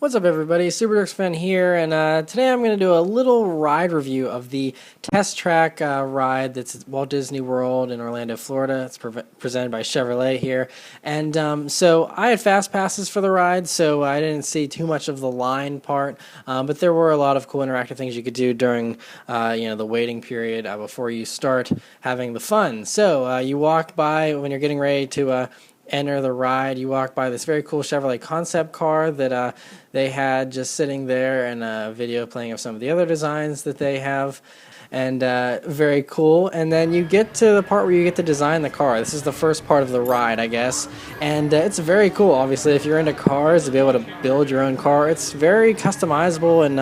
What's up, everybody? SuperDurksFan here, and today I'm going to do a little ride review of the test track ride that's at Walt Disney World in Orlando, Florida. It's presented by Chevrolet here, and so I had fast passes for the ride, so I didn't see too much of the line part, but there were a lot of cool interactive things you could do during the waiting period before you start having the fun. So you walk by when you're getting ready to enter the ride. You walk by this very cool Chevrolet concept car that they had just sitting there, and a video playing of some of the other designs that they have, and very cool. And then you get to the part where you get to design the car. This is the first part of the ride, I guess, and it's very cool. Obviously, if you're into cars, to be able to build your own car, it's very customizable and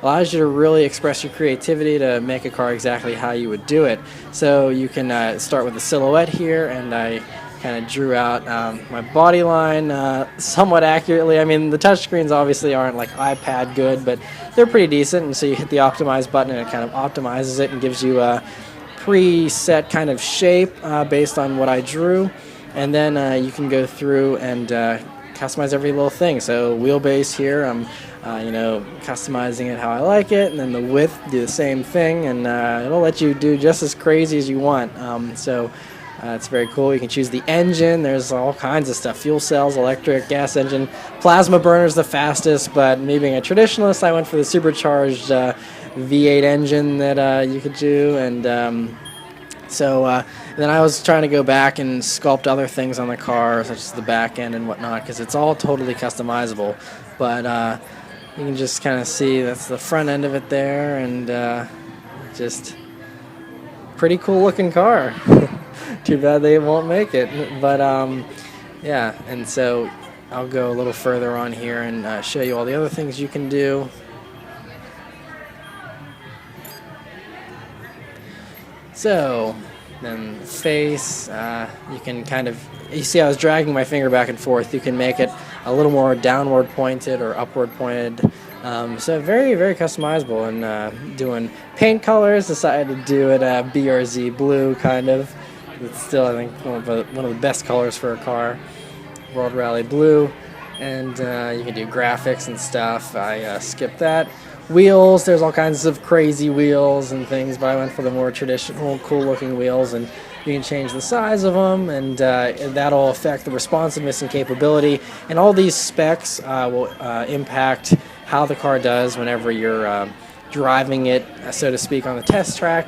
allows you to really express your creativity to make a car exactly how you would do it. So you can start with a silhouette here, and I kind of drew out my body line somewhat accurately. I mean, the touchscreens obviously aren't like iPad good, but they're pretty decent, and so you hit the optimize button and it kind of optimizes it and gives you a preset kind of shape based on what I drew, and then you can go through and customize every little thing. So wheelbase here, I'm customizing it how I like it, and then the width, do the same thing, and it'll let you do just as crazy as you want. It's very cool. You can choose the engine. There's all kinds of stuff. Fuel cells, electric, gas engine. Plasma burner's the fastest, but me being a traditionalist, I went for the supercharged V8 engine that you could do. And then I was trying to go back and sculpt other things on the car, such as the back end and whatnot, because it's all totally customizable. But you can just kind of see that's the front end of it there, and just pretty cool looking car. Too bad they won't make it, but yeah, and so I'll go a little further on here and show you all the other things you can do. So then face, you can you see I was dragging my finger back and forth. You can make it a little more downward pointed or upward pointed. So very, very customizable. And doing paint colors, decided to do it BRZ blue kind of. It's still, I think, one of the best colors for a car, World Rally Blue. And you can do graphics and stuff. I skipped that. Wheels, there's all kinds of crazy wheels and things, but I went for the more traditional, cool-looking wheels, and you can change the size of them, and that'll affect the responsiveness and capability. And all these specs will impact how the car does whenever you're driving it, so to speak, on the test track.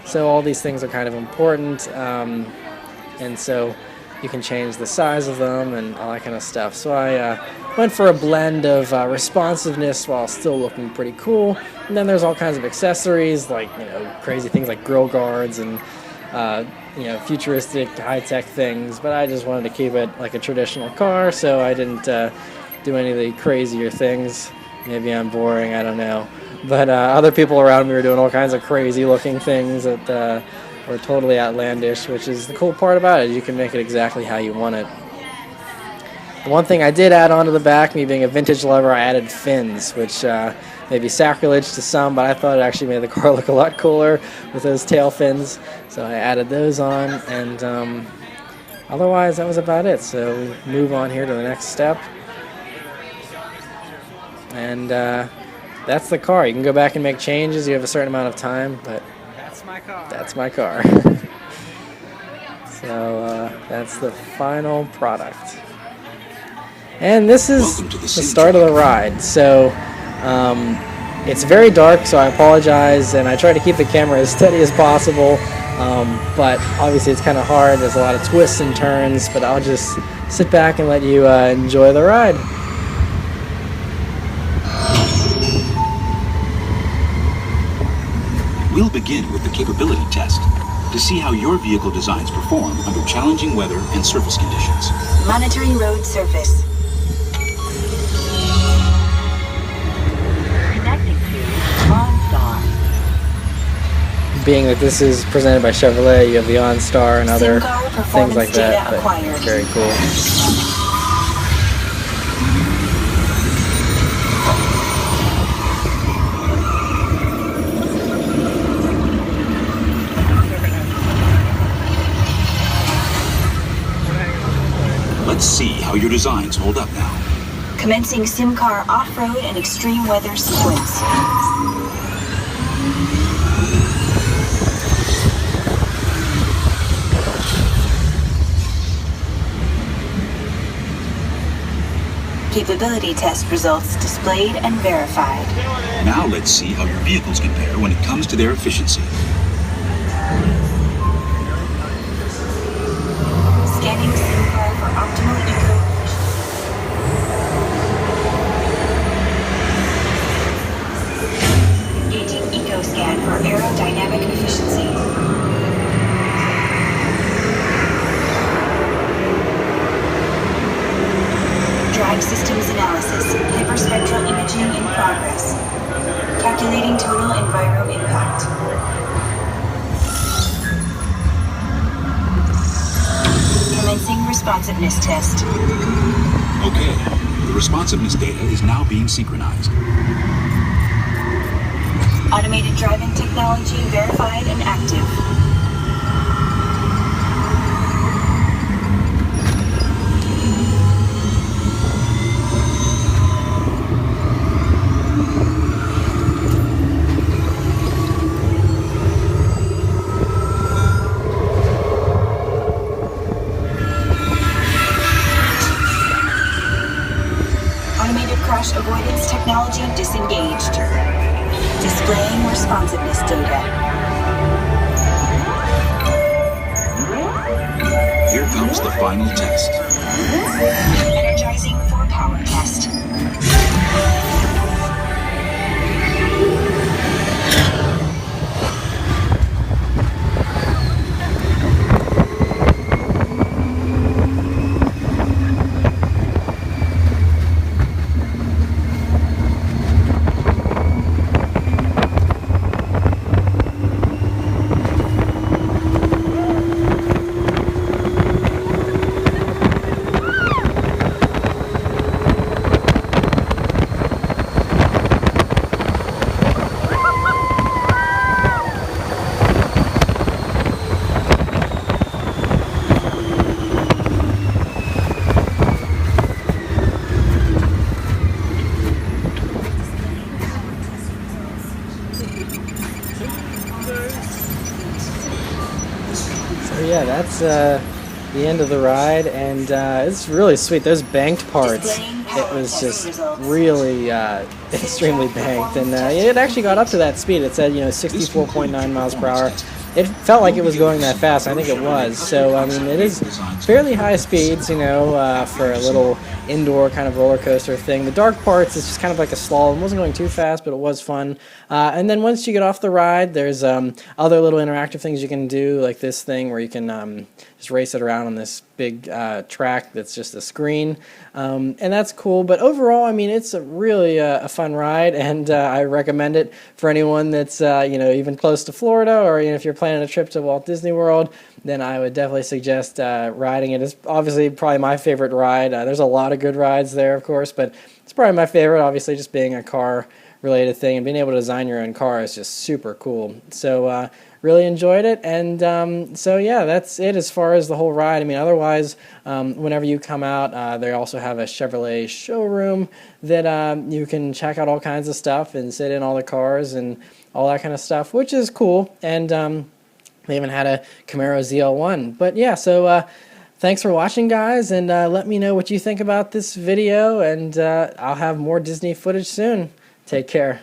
So all these things are kind of important, and so you can change the size of them and all that kind of stuff. So I went for a blend of responsiveness while still looking pretty cool. And then there's all kinds of accessories, like crazy things like grill guards and futuristic high-tech things. But I just wanted to keep it like a traditional car, so I didn't do any of the crazier things. Maybe I'm boring, I don't know. But other people around me were doing all kinds of crazy looking things that were totally outlandish, which is the cool part about it. You can make it exactly how you want it. The one thing I did add onto the back, me being a vintage lover, I added fins, which may be sacrilege to some, but I thought it actually made the car look a lot cooler with those tail fins. So I added those on, and otherwise that was about it. So we move on here to the next step. And that's the car. You can go back and make changes. You have a certain amount of time, but that's my car. That's my car. So that's the final product. And this is the start of the ride. So it's very dark, so I apologize, and I try to keep the camera as steady as possible. But obviously it's kind of hard. There's a lot of twists and turns, but I'll just sit back and let you enjoy the ride. We'll begin with the capability test to see how your vehicle designs perform under challenging weather and surface conditions. Monitoring road surface. Connecting to OnStar. Being that this is presented by Chevrolet, you have the OnStar and other things like that. But it's very cool. Let's see how your designs hold up now. Commencing SimCar off-road and extreme weather sequence. Capability test results displayed and verified. Now let's see how your vehicles compare when it comes to their efficiency. Scanning SimCar for optimal eco. Engaging EcoScan for aerodynamic efficiency. Drive systems analysis. Hyperspectral imaging in progress. Calculating total enviro impact. Commencing responsiveness test. Okay, the responsiveness data is now being synchronized. Automated driving technology verified and active. Automated crash avoidance technology disengaged. Displaying responsiveness data. Here comes the final test. Energizing for power test. So yeah, that's the end of the ride, and it's really sweet. Those banked parts, it was just really extremely banked, and it actually got up to that speed. It said 64.9 miles per hour. It felt like it was going that fast. I think it was. So I mean, it is fairly high speeds, for a little indoor kind of roller coaster thing. The dark parts is just kind of like a slalom. It wasn't going too fast, but it was fun. And then once you get off the ride, there's other little interactive things you can do, like this thing where you can just race it around on this big track that's just a screen, and that's cool. But overall, I mean, it's a really a fun ride, and I recommend it for anyone that's even close to Florida, or if you're planning a trip to Walt Disney World. Then I would definitely suggest riding it. It's obviously probably my favorite ride. There's a lot of good rides there, of course, but it's probably my favorite, obviously, just being a car-related thing, and being able to design your own car is just super cool. So really enjoyed it, and so yeah, that's it as far as the whole ride. I mean, otherwise, whenever you come out, they also have a Chevrolet showroom that you can check out all kinds of stuff and sit in all the cars and all that kind of stuff, which is cool. And they even had a Camaro ZL1. But yeah, so thanks for watching, guys, and let me know what you think about this video, and I'll have more Disney footage soon. Take care.